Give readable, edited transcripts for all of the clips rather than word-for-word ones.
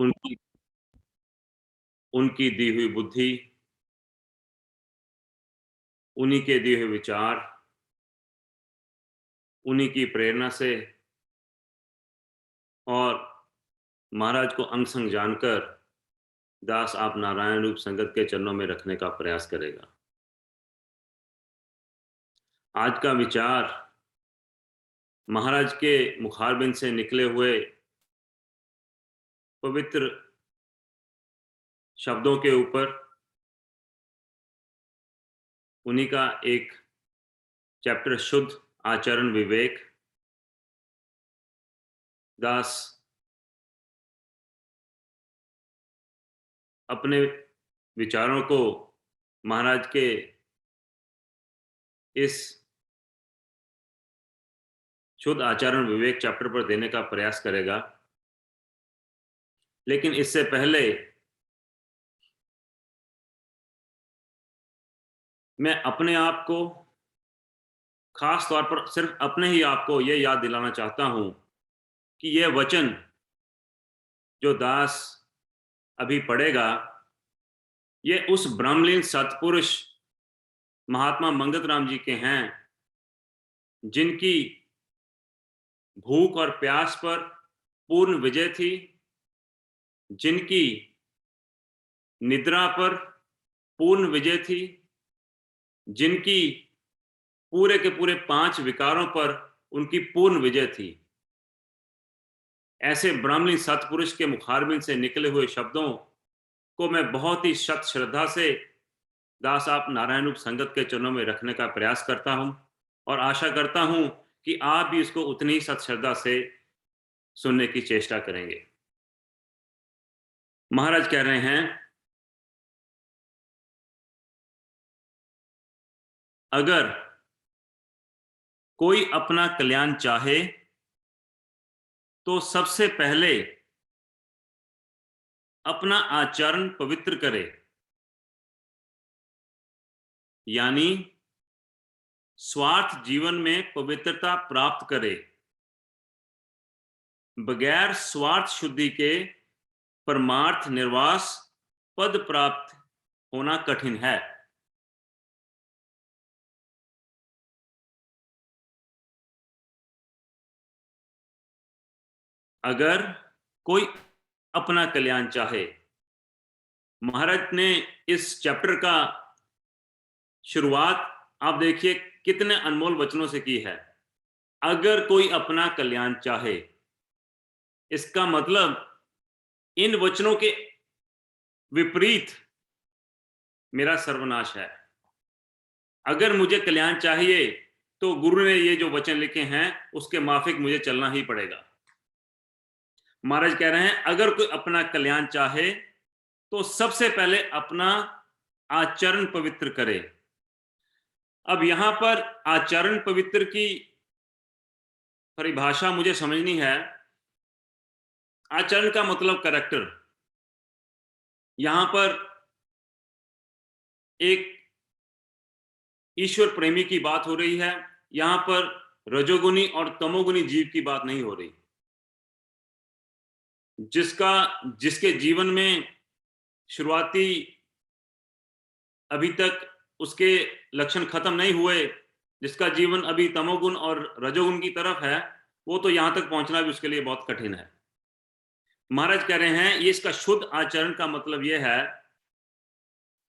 उनकी उनकी दी हुई बुद्धि, उन्हीं के दिए हुए विचार, उन्हीं की प्रेरणा से और महाराज को अंग संग जानकर दास आप नारायण रूप संगत के चरणों में रखने का प्रयास करेगा। आज का विचार महाराज के मुखारबिंद से निकले हुए पवित्र शब्दों के ऊपर, उन्हीं का एक चैप्टर शुद्ध आचरण विवेक। दास अपने विचारों को महाराज के इस शुद्ध आचरण विवेक चैप्टर पर देने का प्रयास करेगा। लेकिन इससे पहले मैं अपने आप को, खास तौर पर सिर्फ अपने ही आप को यह याद दिलाना चाहता हूं कि यह वचन जो दास अभी पढ़ेगा, ये उस ब्रह्मलीन सत्पुरुष महात्मा मंगत राम जी के हैं, जिनकी भूख और प्यास पर पूर्ण विजय थी, जिनकी निद्रा पर पूर्ण विजय थी, जिनकी पूरे के पूरे 5 विकारों पर उनकी पूर्ण विजय थी। ऐसे ब्राह्मणी सत्पुरुष के मुखारबिंद से निकले हुए शब्दों को मैं बहुत ही सत श्रद्धा से दास आप नारायण रूप संगत के चरणों में रखने का प्रयास करता हूं और आशा करता हूं कि आप भी इसको उतनी ही सत श्रद्धा से सुनने की चेष्टा करेंगे। महाराज कह रहे हैं, अगर कोई अपना कल्याण चाहे तो सबसे पहले अपना आचरण पवित्र करे, यानी स्वार्थ जीवन में पवित्रता प्राप्त करे। बगैर स्वार्थ शुद्धि के परमार्थ निर्वास पद प्राप्त होना कठिन है। अगर कोई अपना कल्याण चाहे, महाराज ने इस चैप्टर का शुरुआत आप देखिए कितने अनमोल वचनों से की है। अगर कोई अपना कल्याण चाहे, इसका मतलब इन वचनों के विपरीत मेरा सर्वनाश है। अगर मुझे कल्याण चाहिए तो गुरु ने ये जो वचन लिखे हैं उसके माफिक मुझे चलना ही पड़ेगा। महाराज कह रहे हैं, अगर कोई अपना कल्याण चाहे तो सबसे पहले अपना आचरण पवित्र करे। अब यहां पर आचरण पवित्र की परिभाषा मुझे समझनी है। आचरण का मतलब कैरेक्टर। यहां पर एक ईश्वर प्रेमी की बात हो रही है, यहां पर रजोगुनी और तमोगुनी जीव की बात नहीं हो रही। जिसके जीवन में शुरुआती अभी तक उसके लक्षण खत्म नहीं हुए, जिसका जीवन अभी तमोगुण और रजोगुण की तरफ है, वो तो यहां तक पहुंचना भी उसके लिए बहुत कठिन है। महाराज कह रहे हैं, ये इसका शुद्ध आचरण का मतलब यह है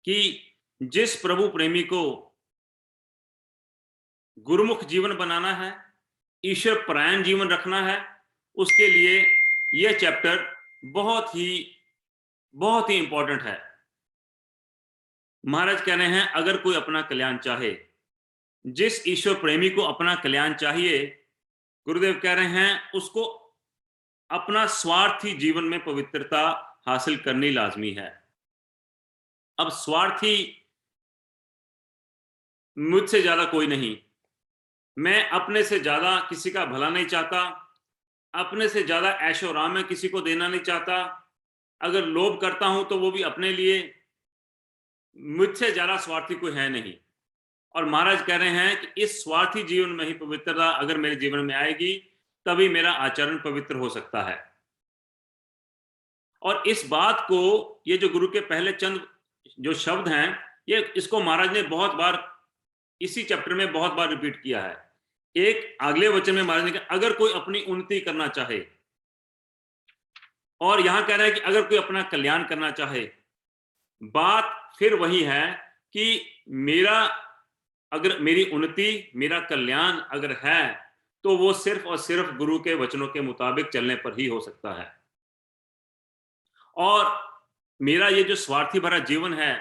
कि जिस प्रभु प्रेमी को गुरुमुख जीवन बनाना है, ईश्वर परायण जीवन रखना है, उसके लिए यह चैप्टर बहुत ही इंपॉर्टेंट है। महाराज कह रहे हैं, अगर कोई अपना कल्याण चाहे, जिस ईश्वर प्रेमी को अपना कल्याण चाहिए, गुरुदेव कह रहे हैं उसको अपना स्वार्थी जीवन में पवित्रता हासिल करनी लाजमी है। अब स्वार्थी मुझसे ज्यादा कोई नहीं। मैं अपने से ज्यादा किसी का भला नहीं चाहता, अपने से ज्यादा ऐशो आराम में किसी को देना नहीं चाहता। अगर लोभ करता हूं तो वो भी अपने लिए। मुझसे ज्यादा स्वार्थी कोई है नहीं। और महाराज कह रहे हैं कि इस स्वार्थी जीवन में ही पवित्रता अगर मेरे जीवन में आएगी, तभी मेरा आचरण पवित्र हो सकता है। और इस बात को, ये जो गुरु के पहले चंद जो शब्द हैं, ये इसको महाराज ने बहुत बार इसी चैप्टर में बहुत बार रिपीट किया है। एक अगले वचन में महाराज ने कहा, अगर कोई अपनी उन्नति करना चाहे, और यहां कह रहा है कि अगर कोई अपना कल्याण करना चाहे। बात फिर वही है कि अगर मेरी उन्नति, मेरा कल्याण अगर है, तो वो सिर्फ और सिर्फ गुरु के वचनों के मुताबिक चलने पर ही हो सकता है। और मेरा ये जो स्वार्थी भरा जीवन है,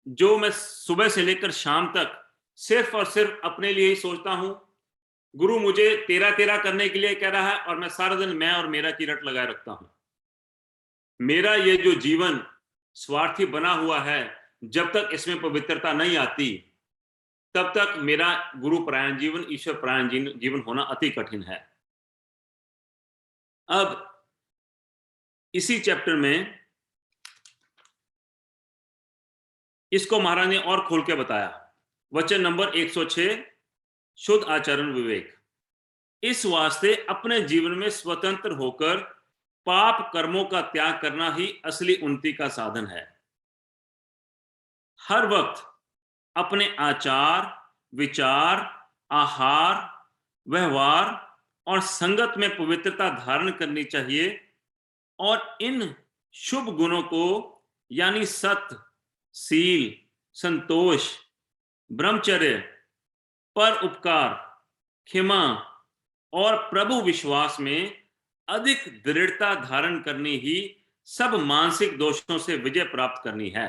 जो मैं सुबह से लेकर शाम तक सिर्फ और सिर्फ अपने लिए ही सोचता हूं, गुरु मुझे तेरा तेरा करने के लिए कह रहा है, और मैं सारा दिन मैं और मेरा की रट लगाए रखता हूं। मेरा ये जो जीवन स्वार्थी बना हुआ है, जब तक इसमें पवित्रता नहीं आती, तब तक मेरा गुरु परायण जीवन, ईश्वर परायण जीवन होना अति कठिन है। अब इसी चैप्टर में इसको महाराज ने और खोल के बताया। वचन नंबर 106, शुद्ध आचरण विवेक। इस वास्ते अपने जीवन में स्वतंत्र होकर पाप कर्मों का त्याग करना ही असली उन्नति का साधन है। हर वक्त अपने आचार, विचार, आहार, व्यवहार और संगत में पवित्रता धारण करनी चाहिए, और इन शुभ गुणों को यानी सत्य, सील, संतोष, ब्रह्मचर्य, पर उपकार, क्षमा और प्रभु विश्वास में अधिक दृढ़ता धारण करनी ही सब मानसिक दोषों से विजय प्राप्त करनी है।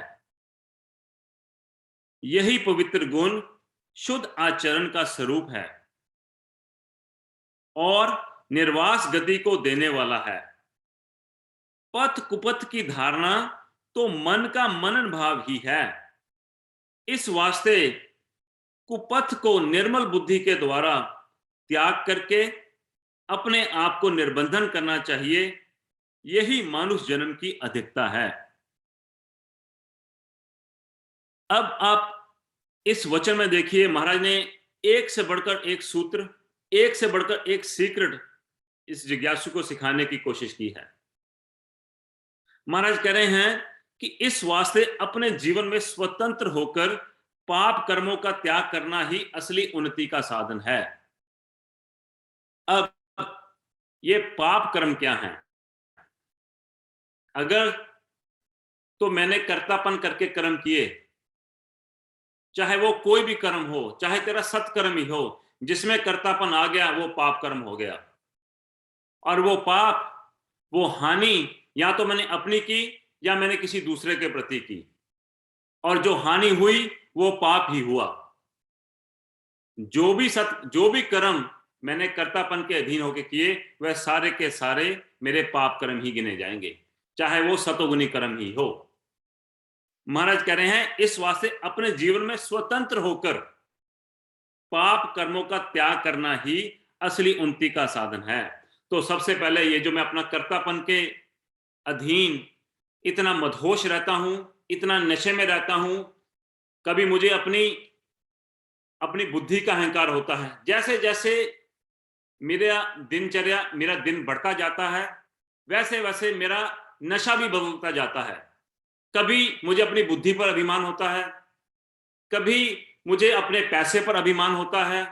यही पवित्र गुण शुद्ध आचरण का स्वरूप है और निर्वास गति को देने वाला है। पथ कुपथ की धारणा तो मन का मनन भाव ही है। इस वास्ते कुपथ को निर्मल बुद्धि के द्वारा त्याग करके अपने आप को निर्बंधन करना चाहिए। यही मानुष जन्म की अधिकता है। अब आप इस वचन में देखिए, महाराज ने एक से बढ़कर एक सूत्र, एक से बढ़कर एक सीक्रेट इस जिज्ञासु को सिखाने की कोशिश की है। महाराज कह रहे हैं कि इस वास्ते अपने जीवन में स्वतंत्र होकर पाप कर्मों का त्याग करना ही असली उन्नति का साधन है। अब ये पाप कर्म क्या हैं? अगर तो मैंने कर्तापन करके कर्म किए, चाहे वो कोई भी कर्म हो, चाहे तेरा सत्कर्म ही हो, जिसमें कर्तापन आ गया वो पाप कर्म हो गया। और वो पाप, वो हानि या तो मैंने अपनी की या मैंने किसी दूसरे के प्रति की, और जो हानि हुई वो पाप ही हुआ। जो भी कर्म मैंने कर्तापन के अधीन होकर किए, वह सारे के सारे मेरे पाप कर्म ही गिने जाएंगे, चाहे वो सतोगुनी कर्म ही हो। महाराज कह रहे हैं इस वास्ते अपने जीवन में स्वतंत्र होकर पाप कर्मों का त्याग करना ही असली उन्नति का साधन है। तो सबसे पहले ये जो मैं अपना कर्तापन के अधीन इतना मदहोश रहता हूं, इतना नशे में रहता हूं, कभी मुझे अपनी बुद्धि का अहंकार होता है। जैसे जैसे मेरा दिन बढ़ता जाता है, वैसे वैसे मेरा नशा भी बदलता जाता है। कभी मुझे अपनी बुद्धि पर अभिमान होता है, कभी मुझे अपने पैसे पर अभिमान होता है,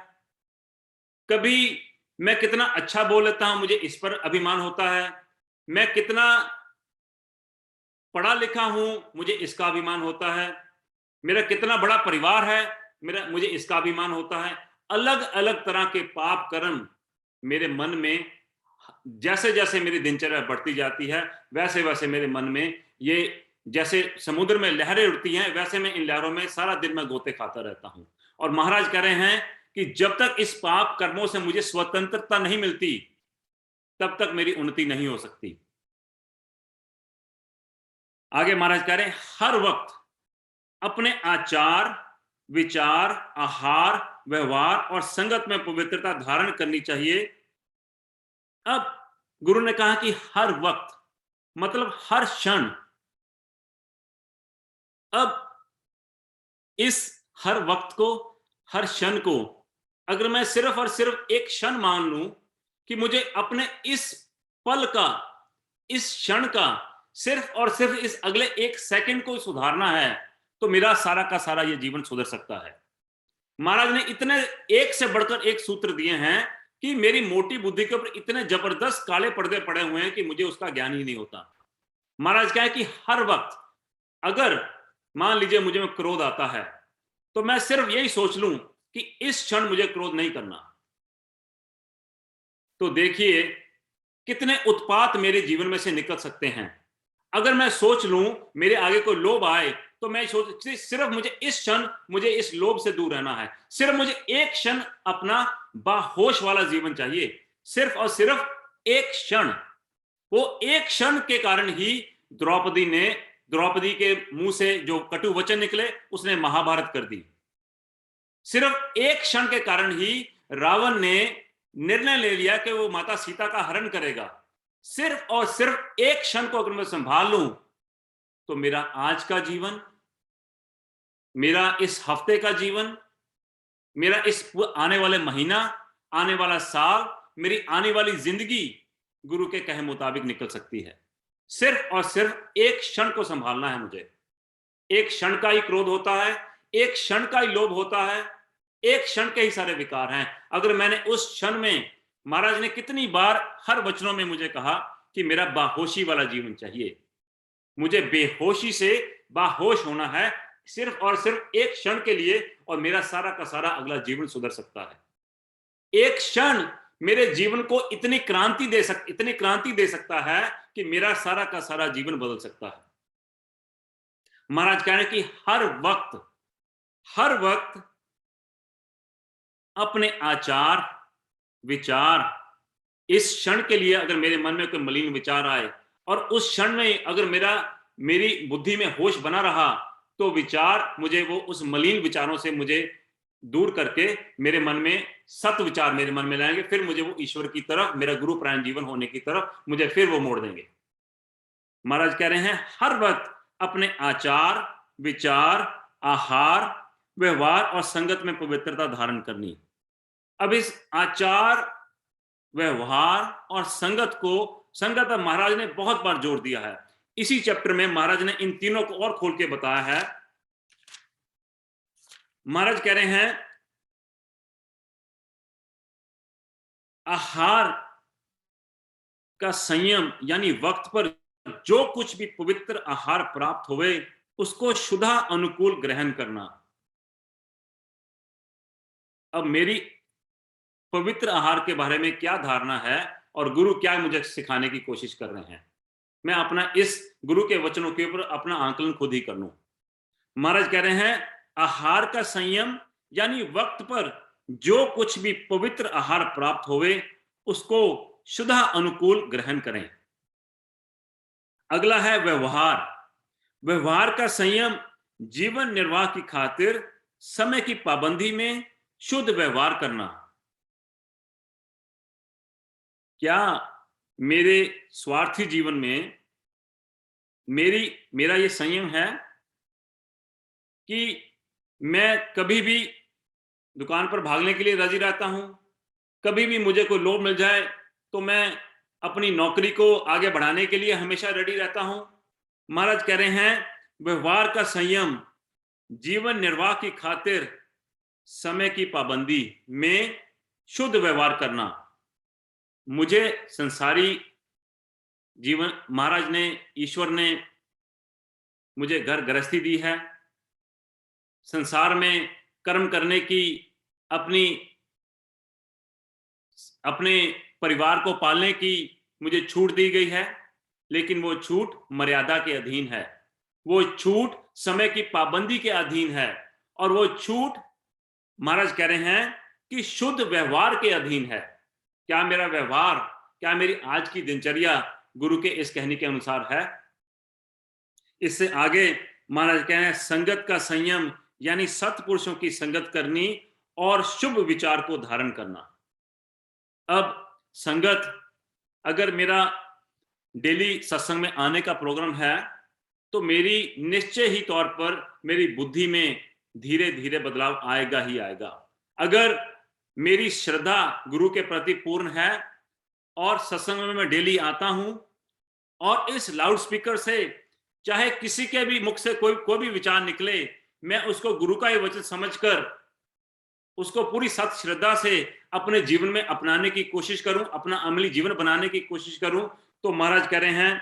कभी मैं कितना अच्छा बोल लेता हूं, मुझे इस पर अभिमान होता है, मैं कितना पढ़ा लिखा हूं, मुझे इसका अभिमान होता है, मेरा कितना बड़ा परिवार है, मुझे इसका अभिमान होता है। अलग अलग तरह के पाप कर्म मेरे मन में, जैसे जैसे मेरी दिनचर्या बढ़ती जाती है, वैसे वैसे मेरे मन में ये जैसे समुद्र में लहरें उठती हैं, वैसे मैं इन लहरों में सारा दिन मैं गोते खाता रहता हूं। और महाराज कह रहे हैं कि जब तक इस पाप कर्मों से मुझे स्वतंत्रता नहीं मिलती, तब तक मेरी उन्नति नहीं हो सकती। आगे महाराज कह रहे हैं हर वक्त अपने आचार, विचार, आहार, व्यवहार और संगत में पवित्रता धारण करनी चाहिए। अब गुरु ने कहा कि हर वक्त मतलब हर क्षण। अब इस हर वक्त को, हर क्षण को अगर मैं सिर्फ और सिर्फ एक क्षण मान लूं कि मुझे अपने इस पल का इस क्षण का सिर्फ और सिर्फ इस अगले 1 सेकंड को सुधारना है, तो मेरा सारा का सारा ये जीवन सुधर सकता है। महाराज ने इतने एक से बढ़कर एक सूत्र दिए हैं कि मेरी मोटी बुद्धि के ऊपर इतने जबरदस्त काले पर्दे पड़े हुए हैं कि मुझे उसका ज्ञान ही नहीं होता। महाराज क्या है कि हर वक्त अगर मान लीजिए मुझे में क्रोध आता है, तो मैं सिर्फ यही सोच लूं कि इस क्षण मुझे क्रोध नहीं करना। तो देखिए कितने उत्पात मेरे जीवन में से निकल सकते हैं। अगर मैं सोच लूं मेरे आगे कोई लोभ आए, तो मैं सोच सिर्फ मुझे इस क्षण मुझे इस लोभ से दूर रहना है, सिर्फ मुझे एक क्षण अपना बाहोश वाला जीवन चाहिए, सिर्फ और सिर्फ एक क्षण। वो एक क्षण के कारण ही द्रौपदी के मुंह से जो कटु वचन निकले उसने महाभारत कर दी। सिर्फ एक क्षण के कारण ही रावण ने निर्णय ले लिया कि वो माता सीता का हरण करेगा। सिर्फ और सिर्फ एक क्षण को अगर मैं संभाल लूं, तो मेरा आज का जीवन, मेरा इस हफ्ते का जीवन, मेरा इस आने वाले महीना, आने वाला साल, मेरी आने वाली जिंदगी गुरु के कहे मुताबिक निकल सकती है। सिर्फ और सिर्फ एक क्षण को संभालना है मुझे। एक क्षण का ही क्रोध होता है, एक क्षण का ही लोभ होता है, एक क्षण के ही सारे विकार हैं। अगर मैंने उस क्षण में, महाराज ने कितनी बार हर वचनों में मुझे कहा कि मेरा बाहोशी वाला जीवन चाहिए, मुझे बेहोशी से बाहोश होना है सिर्फ और सिर्फ एक क्षण के लिए, और मेरा सारा का सारा अगला जीवन सुधर सकता है। एक क्षण मेरे जीवन को इतनी क्रांति दे सकता है कि मेरा सारा का सारा जीवन बदल सकता है। महाराज कह रहे हैं कि हर वक्त अपने आचार विचार, इस क्षण के लिए अगर मेरे मन में कोई मलिन विचार आए और उस क्षण में अगर मेरी बुद्धि में होश बना रहा, तो विचार मुझे वो उस मलिन विचारों से मुझे दूर करके मेरे मन में सत विचार मेरे मन में लाएंगे, फिर मुझे वो ईश्वर की तरफ, मेरा गुरु प्राण जीवन होने की तरफ मुझे फिर वो मोड़ देंगे। महाराज कह रहे हैं हर वक्त अपने आचार विचार आहार व्यवहार और संगत में पवित्रता धारण करनी। अब इस आचार व्यवहार और संगत महाराज ने बहुत बार जोर दिया है। इसी चैप्टर में महाराज ने इन तीनों को और खोल के बताया है। महाराज कह रहे हैं आहार का संयम, यानी वक्त पर जो कुछ भी पवित्र आहार प्राप्त होवे उसको शुद्धा अनुकूल ग्रहण करना। अब मेरी पवित्र आहार के बारे में क्या धारणा है और गुरु क्या मुझे सिखाने की कोशिश कर रहे हैं, मैं अपना इस गुरु के वचनों के ऊपर अपना आंकलन खुद ही कर लूं। महाराज कह रहे हैं आहार का संयम, यानी वक्त पर जो कुछ भी पवित्र आहार प्राप्त होवे उसको शुद्धा अनुकूल ग्रहण करें। अगला है व्यवहार का संयम, जीवन निर्वाह की खातिर समय की पाबंदी में शुद्ध व्यवहार करना। क्या मेरे स्वार्थी जीवन में मेरा ये संयम है कि मैं कभी भी दुकान पर भागने के लिए राजी रहता हूं, कभी भी मुझे कोई लोभ मिल जाए तो मैं अपनी नौकरी को आगे बढ़ाने के लिए हमेशा रेडी रहता हूं। महाराज कह रहे हैं व्यवहार का संयम, जीवन निर्वाह की खातिर समय की पाबंदी में शुद्ध व्यवहार करना। मुझे संसारी जीवन, महाराज ने, ईश्वर ने मुझे घर गृहस्थी दी है, संसार में कर्म करने की, अपने परिवार को पालने की मुझे छूट दी गई है, लेकिन वो छूट मर्यादा के अधीन है, वो छूट समय की पाबंदी के अधीन है, और वो छूट महाराज कह रहे हैं कि शुद्ध व्यवहार के अधीन है। क्या मेरा व्यवहार, क्या मेरी आज की दिनचर्या गुरु के इस कहने के अनुसार है? इससे आगे महाराज कह रहे हैं संगत का संयम, यानी सत्पुरुषों की संगत करनी और शुभ विचार को धारण करना। अब संगत, अगर मेरा डेली सत्संग में आने का प्रोग्राम है तो मेरी निश्चय ही तौर पर मेरी बुद्धि में धीरे धीरे बदलाव आएगा ही आएगा। अगर मेरी श्रद्धा गुरु के प्रति पूर्ण है और सत्संग में मैं डेली आता हूं, और इस लाउड स्पीकर से चाहे किसी के भी मुख से कोई भी विचार निकले, मैं उसको गुरु का ही वचन समझकर उसको पूरी सत श्रद्धा से अपने जीवन में अपनाने की कोशिश करूं, अपना अमली जीवन बनाने की कोशिश करूं। तो महाराज कह रहे हैं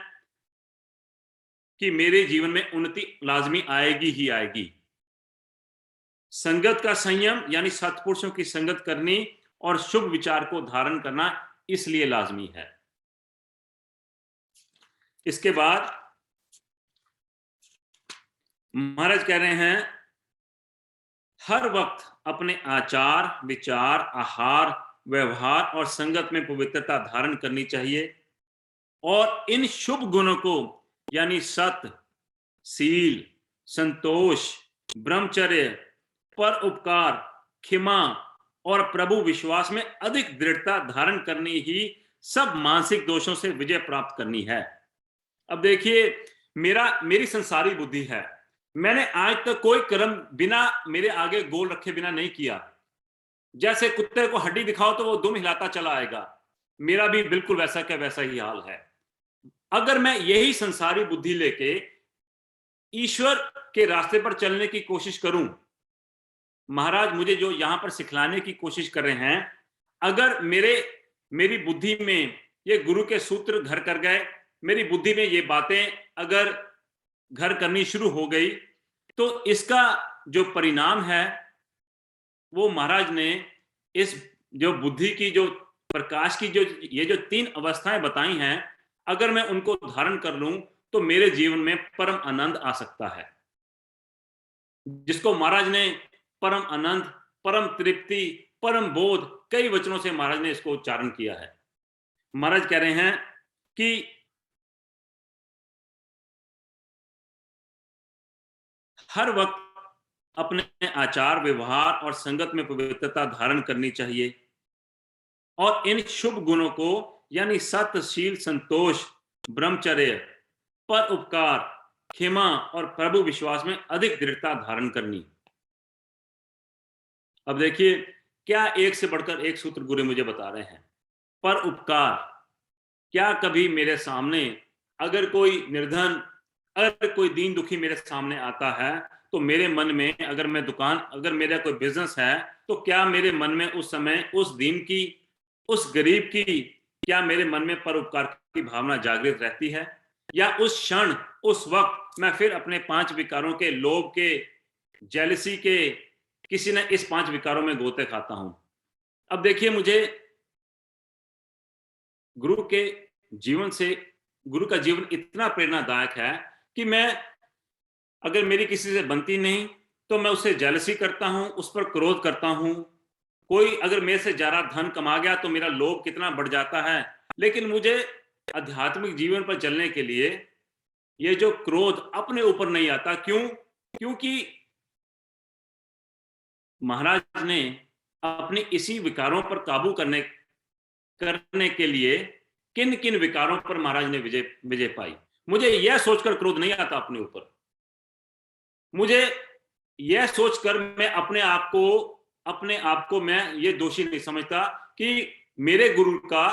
कि मेरे जीवन में उन्नति लाजमी आएगी ही आएगी। संगत का संयम यानी सत्पुरुषों की संगत करनी और शुभ विचार को धारण करना इसलिए लाजमी है। इसके बाद महाराज कह रहे हैं हर वक्त अपने आचार, विचार, आहार, व्यवहार और संगत में पवित्रता धारण करनी चाहिए और इन शुभ गुणों को यानी सत्य, सील, संतोष, ब्रह्मचर्य, पर उपकार, क्षमा और प्रभु विश्वास में अधिक दृढ़ता धारण करनी ही सब मानसिक दोषों से विजय प्राप्त करनी है। अब देखिए, मेरी संसारी बुद्धि है, मैंने आज तक कोई कर्म बिना मेरे आगे गोल रखे बिना नहीं किया। जैसे कुत्ते को हड्डी दिखाओ तो वो दुम हिलाता चला आएगा, मेरा भी बिल्कुल वैसा का वैसा ही हाल है। अगर मैं यही संसारी बुद्धि लेके ईश्वर के रास्ते पर चलने की कोशिश करूं, महाराज मुझे जो यहां पर सिखलाने की कोशिश कर रहे हैं, अगर मेरी बुद्धि में ये गुरु के सूत्र घर कर गए, मेरी बुद्धि में ये बातें अगर घर करनी शुरू हो गई, तो इसका जो परिणाम है वो महाराज ने इस जो बुद्धि की जो प्रकाश की जो ये जो 3 अवस्थाएं बताई हैं, अगर मैं उनको धारण कर लूं तो मेरे जीवन में परम आनंद आ सकता है, जिसको महाराज ने परम आनंद, परम तृप्ति, परम बोध कई वचनों से महाराज ने इसको उच्चारण किया है। महाराज कह रहे हैं कि हर वक्त अपने आचार, व्यवहार और संगत में पवित्रता धारण करनी चाहिए और इन शुभ गुणों को यानी सत्य, शील, संतोष, ब्रह्मचर्य, पर उपकार, क्षमा और प्रभु विश्वास में अधिक दृढ़ता धारण करनी। अब देखिए, क्या एक से बढ़कर एक सूत्र गुरु मुझे बता रहे हैं। पर उपकार, क्या कभी मेरे सामने अगर कोई निर्धन, अगर कोई दीन दुखी मेरे सामने आता है, तो मेरे मन में अगर मेरा कोई बिजनेस है, तो क्या मेरे मन में उस समय उस दीन की, उस गरीब की, क्या मेरे मन में परोपकार की भावना जागृत रहती है, या उस क्षण, उस वक्त मैं फिर अपने 5 विकारों के, लोभ के, जेलसी के, किसी ने इस 5 विकारों में गोते खाता हूं। अब देखिए, मुझे गुरु के जीवन से, गुरु का जीवन इतना प्रेरणादायक है कि मैं, अगर मेरी किसी से बनती नहीं तो मैं उससे जेलसी करता हूं, उस पर क्रोध करता हूं। कोई अगर मेरे से ज्यादा धन कमा गया तो मेरा लोभ कितना बढ़ जाता है। लेकिन मुझे आध्यात्मिक जीवन पर चलने के लिए ये जो क्रोध अपने ऊपर नहीं आता। क्यों? क्योंकि महाराज ने अपने इसी विकारों पर काबू करने के लिए किन किन विकारों पर महाराज ने विजय पाई। मुझे यह सोचकर क्रोध नहीं आता अपने ऊपर, मुझे यह सोचकर मैं अपने आप को मैं ये दोषी नहीं समझता कि मेरे गुरु का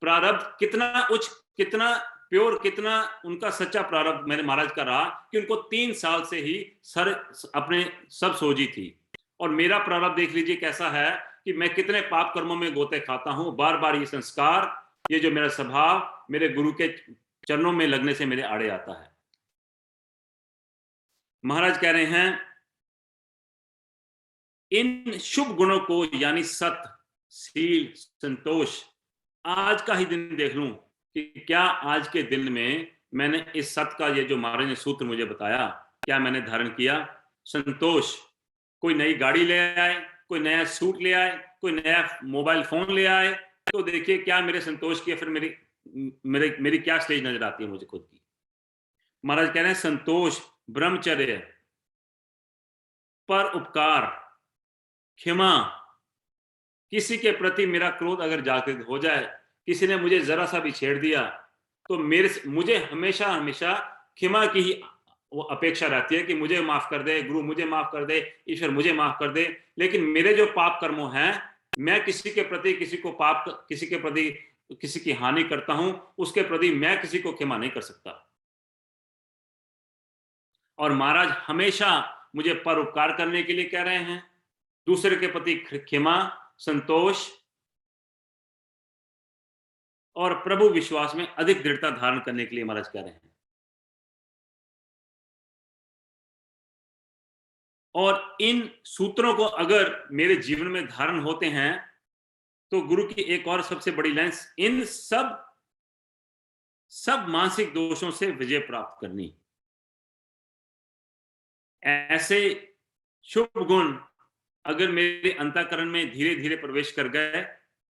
प्रारब्ध कितना उच्च, कितना प्योर, कितना उनका सच्चा प्रारब्ध मेरे महाराज का रहा कि उनको 3 साल से ही सर अपने सब सोजी थी। और मेरा प्रारब्ध देख लीजिए कैसा है कि मैं कितने पाप कर्मों में गोते खाता हूं। बार बार ये संस्कार, ये जो मेरा स्वभाव मेरे गुरु के चरणों में लगने से मेरे आड़े आता है। महाराज कह रहे हैं इन शुभ गुणों को यानी सत्य, शील, संतोष, आज का ही दिन देख लूं कि क्या आज के दिन में मैंने इस सत्य का, ये जो महाराज ने सूत्र मुझे बताया, क्या मैंने धारण किया। संतोष, कोई नई गाड़ी ले आए, कोई नया सूट ले आए, कोई नया मोबाइल फोन ले आए, तो देखिए क्या मेरे संतोष की, फिर मेरी क्या स्टेज नजर आती है मुझे खुद की। महाराज कह रहे हैं संतोष, ब्रह्मचर्य, पर उपकार, क्षमा, किसी के प्रति मेरा क्रोध अगर जागृत हो जाए, किसी ने मुझे जरा सा भी छेड़ दिया, तो मुझे हमेशा हमेशा क्षमा की ही वो अपेक्षा रहती है कि मुझे माफ कर दे गुरु, मुझे माफ कर दे ईश्वर, मुझे माफ कर दे। लेकिन मेरे जो पाप कर्मों हैं, मैं किसी के प्रति किसी की हानि करता हूं, उसके प्रति मैं किसी को क्षमा नहीं कर सकता। और महाराज हमेशा मुझे परोपकार करने के लिए कह रहे हैं, दूसरे के प्रति क्षमा, संतोष और प्रभु विश्वास में अधिक दृढ़ता धारण करने के लिए महाराज कह रहे हैं। और इन सूत्रों को अगर मेरे जीवन में धारण होते हैं, तो गुरु की एक और सबसे बड़ी लाइन, इन सब मानसिक दोषों से विजय प्राप्त करनी। ऐसे शुभ गुण अगर मेरे अंतःकरण में धीरे-धीरे प्रवेश कर गए,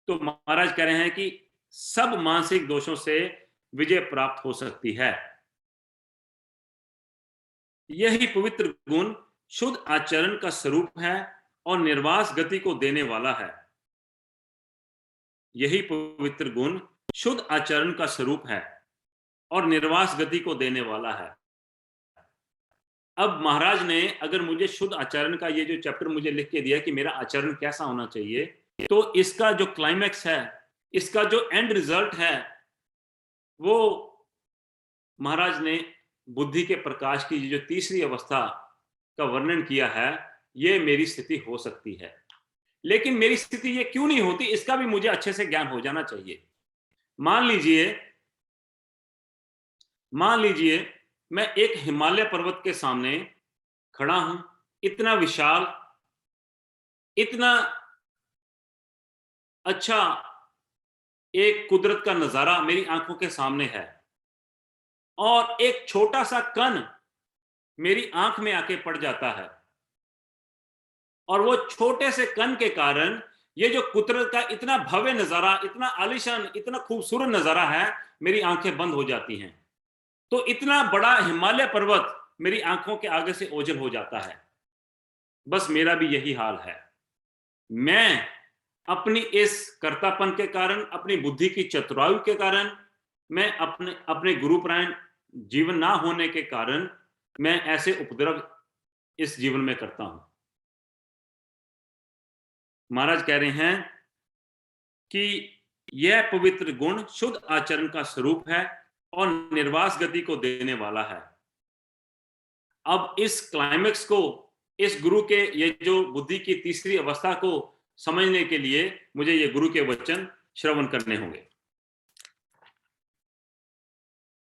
तो महाराज कह रहे हैं कि सब मानसिक दोषों से विजय प्राप्त हो सकती है। यही पवित्र गुण शुद्ध आचरण का स्वरूप है और निर्वास गति को देने वाला है। यही पवित्र गुण शुद्ध आचरण का स्वरूप है और निर्वास गति को देने वाला है। अब महाराज ने अगर मुझे शुद्ध आचरण का ये जो चैप्टर मुझे लिख के दिया कि मेरा आचरण कैसा होना चाहिए, तो इसका जो क्लाइमैक्स है, इसका जो एंड रिजल्ट है, वो महाराज ने बुद्धि के प्रकाश की जो तीसरी अवस्था का वर्णन किया है, ये मेरी स्थिति हो सकती है। लेकिन मेरी स्थिति ये क्यों नहीं होती, इसका भी मुझे अच्छे से ज्ञान हो जाना चाहिए। मान लीजिए मैं एक हिमालय पर्वत के सामने खड़ा हूं, इतना विशाल, इतना अच्छा एक कुदरत का नजारा मेरी आंखों के सामने है, और एक छोटा सा कण मेरी आंख में आके पड़ जाता है, और वो छोटे से कण के कारण ये जो कुदरत का इतना भव्य नजारा, इतना आलीशान, इतना खूबसूरत नजारा है, मेरी आंखें बंद हो जाती हैं। तो इतना बड़ा हिमालय पर्वत मेरी आंखों के आगे से ओझल हो जाता है। बस मेरा भी यही हाल है। मैं अपनी इस कर्तापन के कारण, अपनी बुद्धि की चतुराई के कारण, मैं अपने गुरुपरायण जीवन ना होने के कारण, मैं ऐसे उपद्रव इस जीवन में करता हूं। महाराज कह रहे हैं कि यह पवित्र गुण शुद्ध आचरण का स्वरूप है और निर्वास गति को देने वाला है। अब इस क्लाइमेक्स को, इस गुरु के ये जो बुद्धि की तीसरी अवस्था को समझने के लिए मुझे ये गुरु के वचन श्रवण करने होंगे।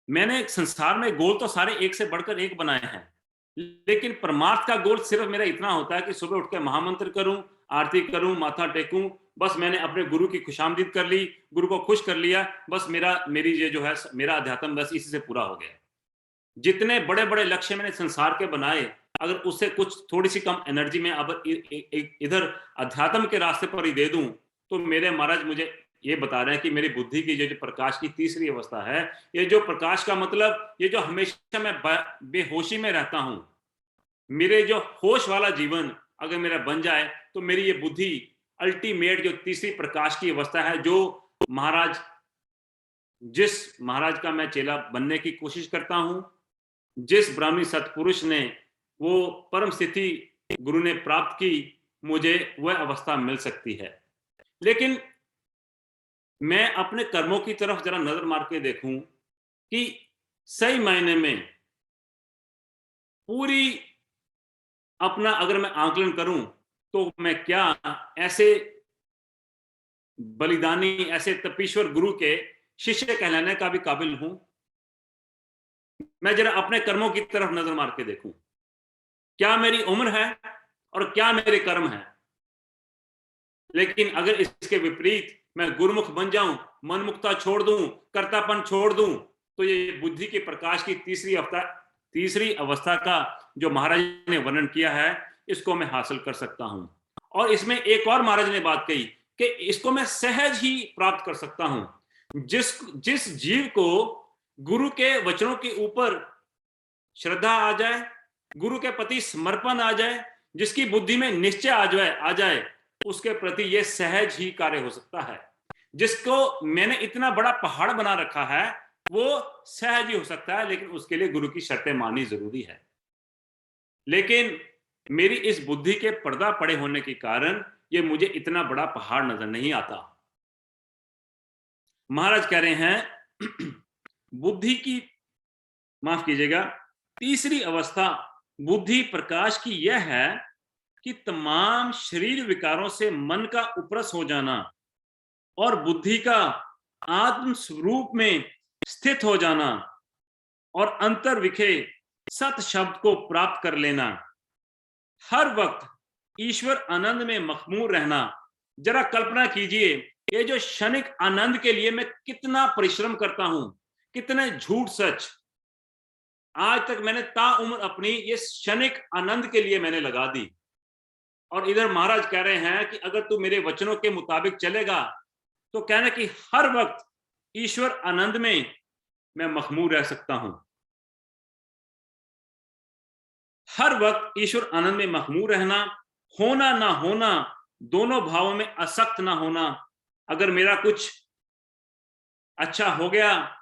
मैंने संसार में गोल तो सारे एक से बढ़कर एक बनाए हैं, लेकिन परमार्थ का गोल सिर्फ मेरा इतना होता है कि सुबह उठ के महामंत्र करूं, आरती करूं, माथा टेकूं, बस मैंने अपने गुरु की खुशामदीद कर ली, गुरु को खुश कर लिया, बस मेरी ये जो है मेरा अध्यात्म बस इसी से पूरा हो गया। जितने बड़े बड़े लक्ष्य मैंने संसार के बनाए, अगर उससे कुछ थोड़ी सी कम एनर्जी में अब इधर अध्यात्म के रास्ते पर ही दे दूं, तो मेरे महाराज मुझे ये बता रहे हैं कि मेरी बुद्धि की जो प्रकाश की तीसरी अवस्था है, ये जो प्रकाश का मतलब, ये जो हमेशा मैं बेहोशी में रहता हूं, मेरे जो होश वाला जीवन अगर मेरा बन जाए, तो मेरी ये बुद्धि अल्टीमेट जो तीसरी प्रकाश की अवस्था है, जो जिस महाराज का मैं चेला बनने की कोशिश करता हूं, जिस ब्राह्मणी सतपुरुष ने वो परम स्थिति गुरु ने प्राप्त की, मुझे वह अवस्था मिल सकती है। लेकिन मैं अपने कर्मों की तरफ जरा नजर मार के देखूं कि सही मायने में पूरी अपना अगर मैं आकलन करूं, तो मैं क्या ऐसे बलिदानी, ऐसे तपीश्वर गुरु के शिष्य कहलाने का भी काबिल हूं? मैं जरा अपने कर्मों की तरफ नजर मार के देखूं, क्या मेरी उम्र है और क्या मेरे कर्म हैं? लेकिन अगर इसके विपरीत मैं गुरुमुख बन जाऊं, मनमुक्ता छोड़ दूं, कर्तापन छोड़ दूं, तो ये बुद्धि के प्रकाश की तीसरी अवस्था का जो महाराज ने वर्णन किया है, इसको मैं हासिल कर सकता हूं। और इसमें एक और महाराज ने बात कही कि इसको मैं सहज ही प्राप्त कर सकता हूं। जिस जीव को गुरु के वचनों के ऊपर श्रद्धा आ जाए, गुरु के प्रति समर्पण आ जाए, जिसकी बुद्धि में निश्चय आ जाए, उसके प्रति यह सहज ही कार्य हो सकता है। जिसको मैंने इतना बड़ा पहाड़ बना रखा है, वो सहज ही हो सकता है, लेकिन उसके लिए गुरु की शर्तें माननी जरूरी है। लेकिन मेरी इस बुद्धि के पर्दा पड़े होने के कारण ये मुझे इतना बड़ा पहाड़ नजर नहीं आता। महाराज कह रहे हैं बुद्धि की, माफ कीजिएगा, तीसरी अवस्था बुद्धि प्रकाश की यह है कि तमाम शरीर विकारों से मन का उपरस हो जाना और बुद्धि का आत्म स्वरूप में स्थित हो जाना और अंतर विखे सत शब्द को प्राप्त कर लेना, हर वक्त ईश्वर आनंद में मखमूर रहना। जरा कल्पना कीजिए, ये जो क्षणिक आनंद के लिए मैं कितना परिश्रम करता हूं, कितने झूठ सच आज तक मैंने ताउम्र अपनी ये क्षणिक आनंद के लिए मैंने लगा दी। और इधर महाराज कह रहे हैं कि अगर तू मेरे वचनों के मुताबिक चलेगा तो कहना कि हर वक्त ईश्वर आनंद में मैं मखमूर रह सकता हूं, हर वक्त ईश्वर आनंद में मखमूर रहना, होना ना होना दोनों भावों में आसक्त ना होना। अगर मेरा कुछ अच्छा हो गया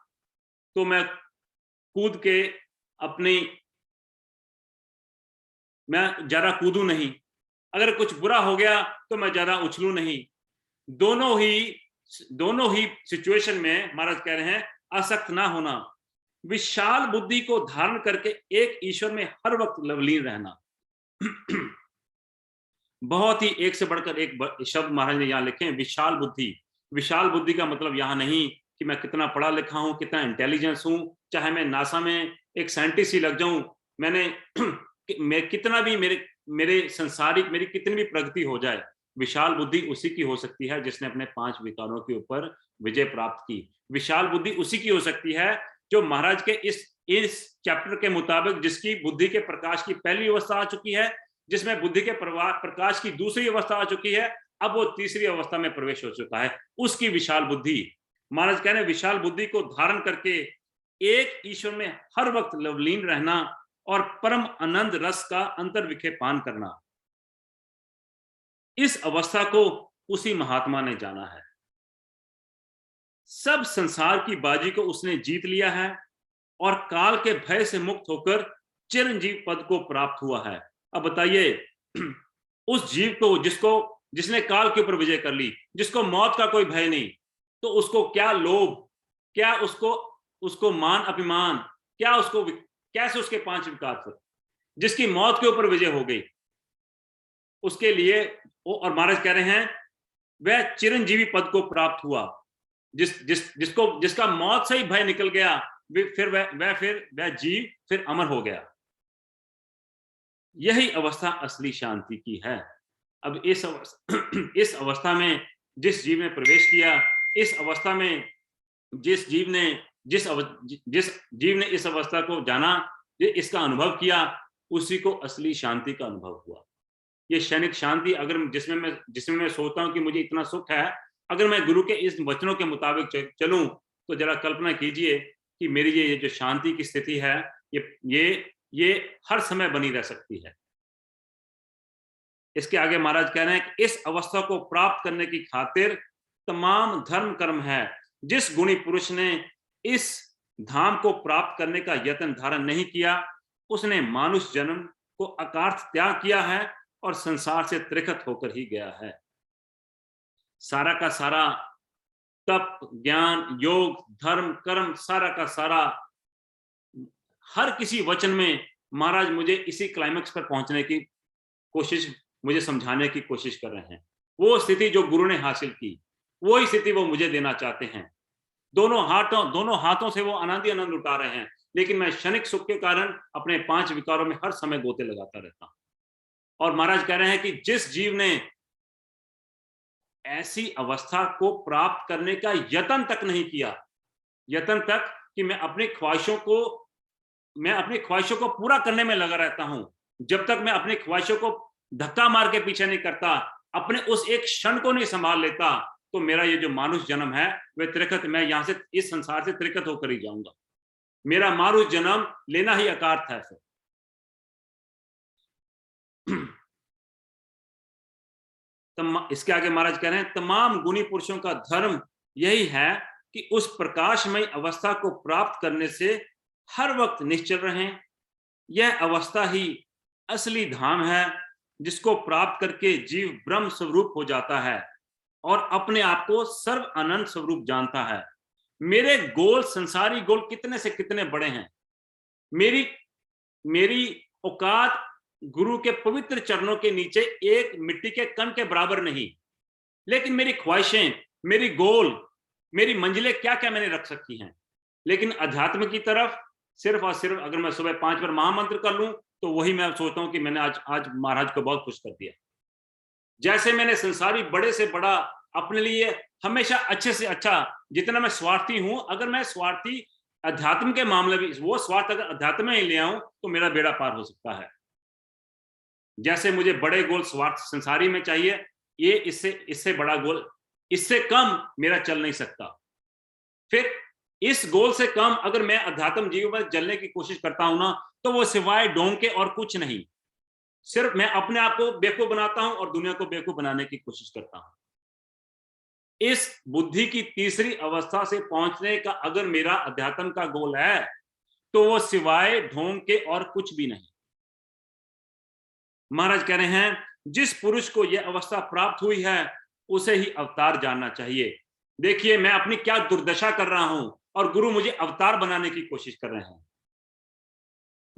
तो मैं कूद के अपनी, मैं ज्यादा कूदू नहीं, अगर कुछ बुरा हो गया तो मैं ज्यादा उछलू नहीं। दोनों ही सिचुएशन में महाराज कह रहे हैं आसक्त ना होना, विशाल बुद्धि को धारण करके एक ईश्वर में हर वक्त लवलीन रहना। बहुत ही एक से बढ़कर एक शब्द महाराज ने यहां लिखे हैं, विशाल बुद्धि। विशाल बुद्धि का मतलब यहां नहीं कि मैं कितना पढ़ा लिखा हूं, कितना इंटेलिजेंस हूं, चाहे मैं नासा में एक साइंटिस्ट ही लग जाऊं, मैं कितना भी मेरे संसारिक मेरी कितनी भी प्रगति हो जाए, विशाल बुद्धि उसी की हो सकती है जिसने अपने 5 विकारों के ऊपर विजय प्राप्त की। विशाल बुद्धि उसी की हो सकती है जो महाराज के इस चैप्टर के मुताबिक जिसकी बुद्धि के प्रकाश की पहली अवस्था आ चुकी है, जिसमें बुद्धि के प्रकाश की दूसरी अवस्था आ चुकी है, अब वो तीसरी अवस्था में प्रवेश हो चुका है, उसकी विशाल बुद्धि। महाराज कह रहे हैं विशाल बुद्धि को धारण करके एक ईश्वर में हर वक्त लवलीन रहना और परम आनंद रस का अंतर विखे पान करना, इस अवस्था को उसी महात्मा ने जाना है। सब संसार की बाजी को उसने जीत लिया है और काल के भय से मुक्त होकर चिरंजीव पद को प्राप्त हुआ है। अब बताइए, उस जीव को जिसने काल के ऊपर विजय कर ली, जिसको मौत का कोई भय नहीं, तो उसको क्या लोभ, क्या उसको मान अभिमान, क्या उसको कैसे उसके 5 विकार थे, जिसकी मौत के ऊपर विजय हो गई, उसके लिए और महाराज कह रहे हैं वह चिरंजीवी पद को प्राप्त हुआ, जिसका मौत से ही भय निकल गया, वह जीव फिर अमर हो गया। यही अवस्था असली शांति की है। अब इस अवस्था में जिस जीव ने प्रवेश किया, इस अवस्था में जिस जीव ने इस अवस्था को जाना, इसका अनुभव किया, उसी को असली शांति का अनुभव हुआ। ये क्षणिक शांति अगर जिसमें मैं सोचता हूं कि मुझे इतना सुख है, अगर मैं गुरु के इस वचनों के मुताबिक चलूं तो जरा कल्पना कीजिए कि मेरी ये जो शांति की स्थिति है, ये हर समय बनी रह सकती है। इसके आगे महाराज कह रहे हैं कि इस अवस्था को प्राप्त करने की खातिर तमाम धर्म कर्म है। जिस गुणी पुरुष ने इस धाम को प्राप्त करने का यत्न धारण नहीं किया, उसने मानुष जन्म को अकार्थ त्याग किया है और संसार से त्रिखत होकर ही गया है। सारा का सारा तप, ज्ञान, योग, धर्म, कर्म, सारा का सारा हर किसी वचन में महाराज मुझे इसी क्लाइमेक्स पर पहुंचने की कोशिश, मुझे समझाने की कोशिश कर रहे हैं। वो स्थिति जो गुरु ने हासिल की, वही स्थिति वो मुझे देना चाहते हैं। दोनों हाथों से वो आनंद उठा रहे हैं, लेकिन मैं क्षणिक सुख के कारण अपने 5 विकारों में हर समय गोते लगाता रहता हूं। और महाराज कह रहे हैं कि जिस जीव ने ऐसी अवस्था को प्राप्त करने का यत्न तक नहीं किया, यत्न तक कि मैं अपनी ख्वाहिशों को पूरा करने में लगा रहता हूं, जब तक मैं अपनी ख्वाहिशों को धक्का मार के पीछे नहीं करता, अपने उस एक क्षण को नहीं संभाल लेता, तो मेरा ये जो मानुष जन्म है वह त्रिखत, मैं यहां से इस संसार से त्रिखत होकर ही जाऊंगा। मेरा मानुष जन्म लेना ही अकार्थ है। फिर इसके आगे महाराज कह रहे हैं तमाम गुणी पुरुषों का धर्म यही है कि उस प्रकाशमय अवस्था को प्राप्त करने से हर वक्त निश्चल रहें। यह अवस्था ही असली धाम है, जिसको प्राप्त करके जीव ब्रह्म स्वरूप हो जाता है और अपने आप को सर्व अनंत स्वरूप जानता है। मेरे गोल, संसारी गोल कितने से कितने बड़े हैं। मेरी मेरी औकात गुरु के पवित्र चरणों के नीचे एक मिट्टी के कण के बराबर नहीं। लेकिन मेरी ख्वाहिशें, मेरी गोल, मेरी मंजिलें क्या-क्या मैंने रख रखी हैं। लेकिन अध्यात्म की तरफ सिर्फ और सिर्फ अगर मैं सुबह 5 बार महामंत्र कर लूं, तो वही मैं सोचता हूं कि मैंने आज आज महाराज को बहुत खुश कर दिया। जैसे मैंने संसारी बड़े से बड़ा अपने लिए हमेशा अच्छे से अच्छा, जितना मैं स्वार्थी हूं, अगर मैं स्वार्थी अध्यात्म के मामले में वो स्वार्थ अगर अध्यात्म में ही ले आऊं, तो मेरा बेड़ा पार हो सकता है। जैसे मुझे बड़े गोल स्वार्थ संसारी में चाहिए, ये इससे इससे बड़ा गोल, इससे कम मेरा चल नहीं सकता। फिर इस गोल से कम अगर मैं अध्यात्म जीवन में जलने की कोशिश करता हूं ना, तो वो सिवाय ढोंग के और कुछ नहीं। सिर्फ मैं अपने आप को बेवकूफ बनाता हूं और दुनिया को बेवकूफ बनाने की कोशिश करता हूं। इस बुद्धि की तीसरी अवस्था से पहुंचने का अगर मेरा अध्यात्म का गोल है, तो वो सिवाय ढोंग के और कुछ भी नहीं। महाराज कह रहे हैं, जिस पुरुष को यह अवस्था प्राप्त हुई है, उसे ही अवतार जानना चाहिए। देखिए मैं अपनी क्या दुर्दशा कर रहा हूं और गुरु मुझे अवतार बनाने की कोशिश कर रहे हैं।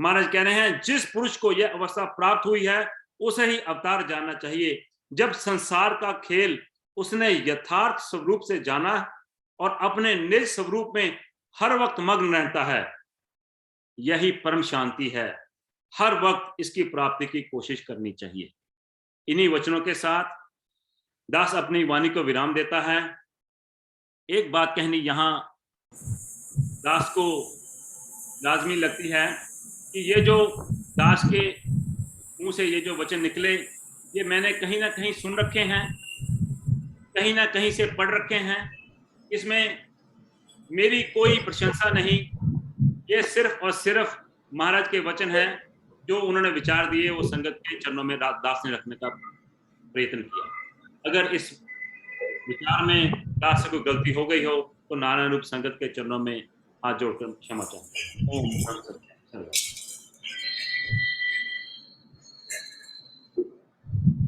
महाराज कह रहे हैं, जिस पुरुष को यह अवस्था प्राप्त हुई है, उसे ही अवतार जानना चाहिए। जब संसार का खेल उसने यथार्थ स्वरूप से जाना और अपने निज स्वरूप में हर वक्त मग्न रहता है, यही परम शांति है। हर वक्त इसकी प्राप्ति की कोशिश करनी चाहिए। इन्हीं वचनों के साथ दास अपनी वाणी को विराम देता है। एक बात कहनी यहां दास को लाजमी लगती है कि ये जो दास के मुंह से ये जो वचन निकले, ये मैंने कहीं ना कहीं सुन रखे हैं, कहीं ना कहीं से पढ़ रखे हैं। इसमें मेरी कोई प्रशंसा नहीं, ये सिर्फ और सिर्फ महाराज के वचन हैं जो उन्होंने विचार दिए, वो संगत के चरणों में दास ने रखने का प्रयत्न किया। अगर इस विचार में दास से कोई गलती हो गई हो, तो नारायण रूप संगत के चरणों में हाथ जोड़कर क्षमा चाहते हैं। ओम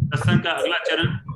सत्संग का अगला चरण